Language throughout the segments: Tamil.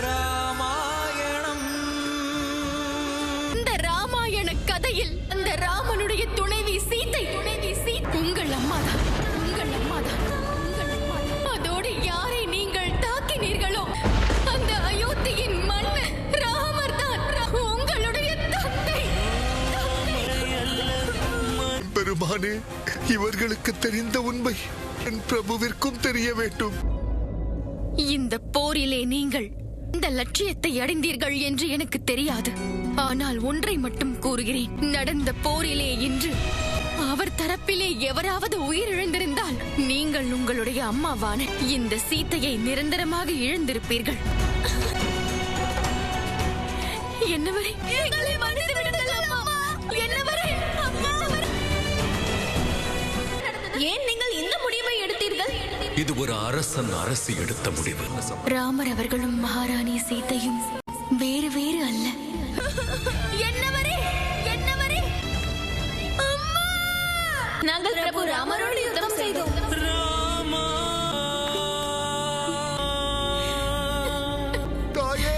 ராமாயணம். இந்த ராமாயண கதையில் அந்த ராமனுடைய துணைவி சீதை உங்கள் அம்மாதான். அதோடு யாரை நீங்கள் தாக்கினீர்களோ அந்த அயோத்தியின் மன்னன் ராமர் தான் உங்களுடைய தந்தை. பெருமானே, இவர்களுக்கு தெரிந்த உண்மை என் பிரபுவிற்கும் தெரிய வேண்டும். இந்த போரிலே நீங்கள் இந்த லட்சியத்தை அடைந்தீர்கள் என்று எனக்கு தெரியாது. ஆனால் ஒன்றை மட்டும் கூறுகிறேன். நடந்த போரிலே இன்று அவர் தரப்பிலே எவராவது உயிரிழந்திருந்தால் நீங்கள் உங்களுடைய அம்மாவான இந்த சீதையை நிரந்தரமாக இழந்திருப்பீர்கள். என்னவரே எங்களை மன்னித்து விடுங்கள் அம்மா. என்னவரே அம்மா. ஏன் நீங்கள் இந்த முடிவை எடுத்தீர்கள்? இது ஒரு அரசி எடுத்த முடிவு. ராமர் அவர்களும் மகாராணி சீதையும் வேறு வேறு அல்ல. என்னவரே அம்மா, நாங்கள் பிரபு ராமரோடு யுத்தம் செய்தோம். தாயே,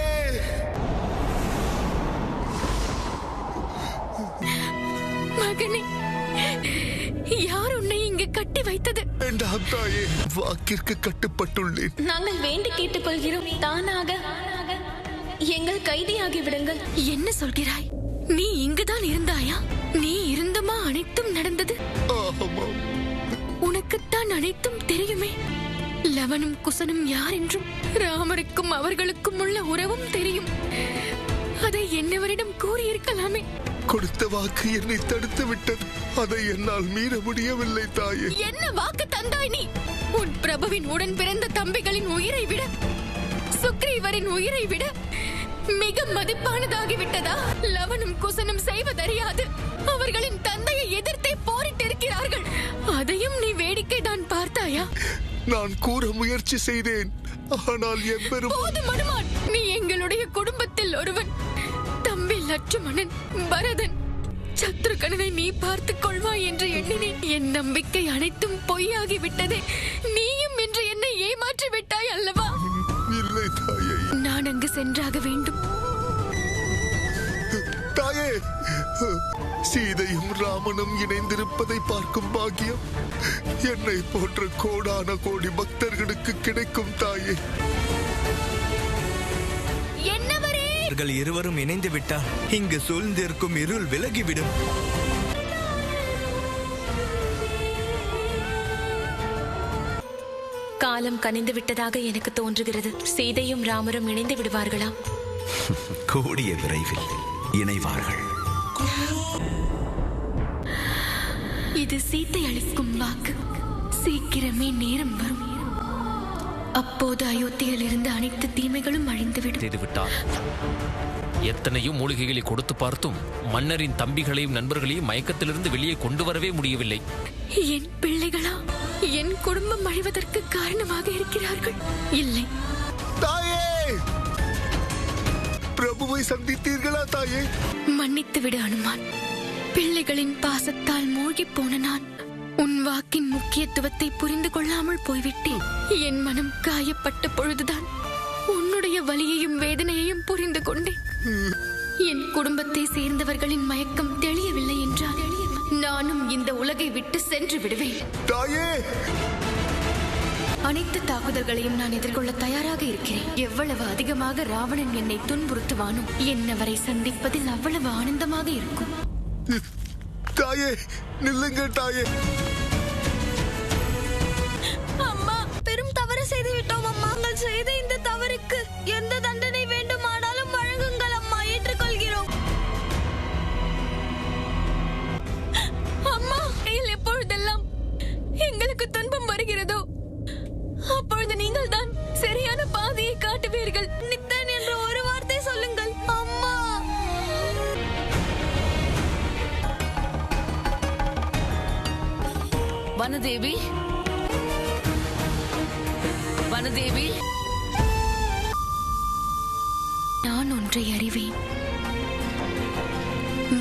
மகனே, யார் உன்னை இங்கு கட்டி வைத்தது? வேண்டாம் தாயே, வாக்கிற்கு கட்டுப்பட்டுள்ளேன். நாங்கள் வேண்டி கேட்டுக்கொள்கிறோம். தானாக எங்கள் கைதியாகி விடுங்கள். என்ன சொல்கிறாய்? நீ இங்குதான் இருந்தாயா? நீ இருந்துமா அனைத்தும் நடந்தது? ஆமாம். உனக்குத்தான் அனைத்தும் தெரியுமே. லவனும் குசனும் யார் என்றும் ராமருக்கும் அவர்களுக்கும் உள்ள உறவும் தெரியும். அதை என்னவரிடம் கூறியிருக்கலாமே. கொடுத்த வாக்கு என்னை தடுத்து விட்டது. அதை என்னால் மீற முடியவில்லை தாயே. என்ன வாக்கு தந்தாய் நீ? உன் பிரபுவின் உடன் பிறந்த தம்பிகளின் உயிரை விட, சுக்ரீவரின் உயிரை விட மிக மதிப்பானதாகிவிட்டதா? லவனும் குசனும் செய்வதறியாது அவர்களின் தந்தையை எதிர்த்தே போரிட்டிருக்கிறார்கள். அதையும் நீ வேடிக்கை தான் பார்த்தாயா? நான் கூற முயற்சி செய்தேன். ஆனால் போதும் அனுமான். நீ எங்களுடைய குடும்பத்தில் ஒருவன். தம்பி லட்சுமணன், பரதன், சத்ருகணனை நீ பார்த்துக் கொள்வாய் என்று எண்ணினேன். என் நம்பிக்கை அனைத்தும் பொய்யாகி விட்டதே. நீயும் இன்று என்னை ஏமாற்றி விட்டாய் அல்லவா? இல்லை தாயே. நான் அங்கு சென்றாக வேண்டும். தாயே, சீதையும் ராமனும் இணைந்திருப்பதை பார்க்கும் பாக்கியம் என்னை போன்ற கோடான கோடி பக்தர்களுக்கு கிடைக்கும் தாயே. அவர்கள் இருவரும் இணைந்து விட்டால் இங்கு சூழ்ந்திருக்கும் இருள் விலகிவிடும். காலம் கனிந்து விட்டதாக எனக்கு தோன்றுகிறது. சீதையும் ராமரும் இணைந்து விடுவார்களாம். கூடிய விரைவில் இணைவார்கள். இது சீத்தை அளிக்கும் வாக்கு. சீக்கிரமே நேரம் வரும். அப்போது அயோத்தியில் இருந்து அனைத்து தீமைகளும் அழிந்துவிடும். செய்துவிட்டார். எத்தனையோ மூலிகைகளை கொடுத்து பார்த்தும் மன்னரின் தம்பிகளையும் நண்பர்களையும் மயக்கத்திலிருந்து வெளியே கொண்டு வரவே முடியவில்லை. என் பிள்ளைகளா என் குடும்பம் அழிவதற்கு காரணமாக இருக்கிறார்கள்? இல்லை. தாயே, பிரபுவை சந்தித்தீர்களா தாயே? மன்னித்து விடு அனுமான். பிள்ளைகளின் பாசத்தால் மூழ்கி போன நான் உன் வாக்கின் முக்கியத்துவத்தை புரிந்து கொள்ளாமல் போய்விட்டேன். என் மனம் காயப்பட்ட பொழுதுதான் உன்னுடைய வலியையும் வேதனையையும் புரிந்து கொண்டேன். என் குடும்பத்தை சேர்ந்தவர்களின் மயக்கம் தெளியவில்லை என்றால் நானும் இந்த உலகை விட்டு சென்று விடுவேன். தாயே, அனைத்து தாக்குதல்களையும் நான் எதிர்கொள்ள தயாராக இருக்கிறேன். எவ்வளவு அதிகமாக ராவணன் என்னை துன்புறுத்துவானோ என்னவரை சந்திப்பதில் அவ்வளவு ஆனந்தமாக இருக்கும். தாயே, நில்லுங்கள் தாயே. அம்மா, பெரும் தவறு செய்து விட்டோம் அம்மா. நாங்கள் செய்த இந்த தவறுக்கு எந்த தண்டனை வேண்டுமானாலும் வழங்குங்கள் அம்மா. ஏற்றுக்கொள்கிறோம் அம்மா. எப்பொழுதெல்லாம் எங்களுக்கு துன்பம் வருகிறதோ அப்பொழுது நீங்கள் தான் சரியான பாதையை காட்டுவீர்கள். நித்தன் என்ற ஒரு வார்த்தை சொல்லுங்கள் அம்மா. வனதேவி, வனதேவி, நான் ஒன்றை அறிவேன்.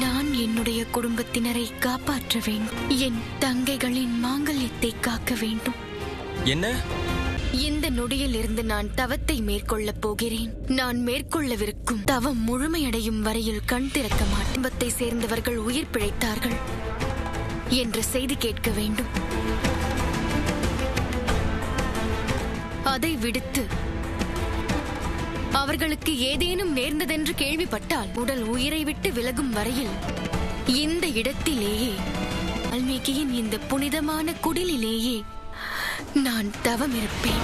நான் என்னுடைய குடும்பத்தினரை காப்பாற்ற வேண்டும். என் தங்கைகளின் மாங்கல்யத்தை காக்க வேண்டும். என்ன? இந்த நொடியில் இருந்து நான் தவத்தை மேற்கொள்ளப் போகிறேன். நான் மேற்கொள்ளவிருக்கும் தவம் முழுமையடையும் வரையில் கண் திறக்க மாட்டேன். குடும்பத்தை சேர்ந்தவர்கள் உயிர் பிழைத்தார்கள் என்ற செய்தி கேட்க வேண்டும். அதை விடுத்து அவர்களுக்கு ஏதேனும் நேர்ந்ததென்று கேள்விப்பட்டால் உடல் உயிரை விட்டு விலகும் வரையில் இந்த இடத்திலேயே, வால்மீகியின் இந்த புனிதமான குடிலிலேயே நான் தவம் இருப்பேன்.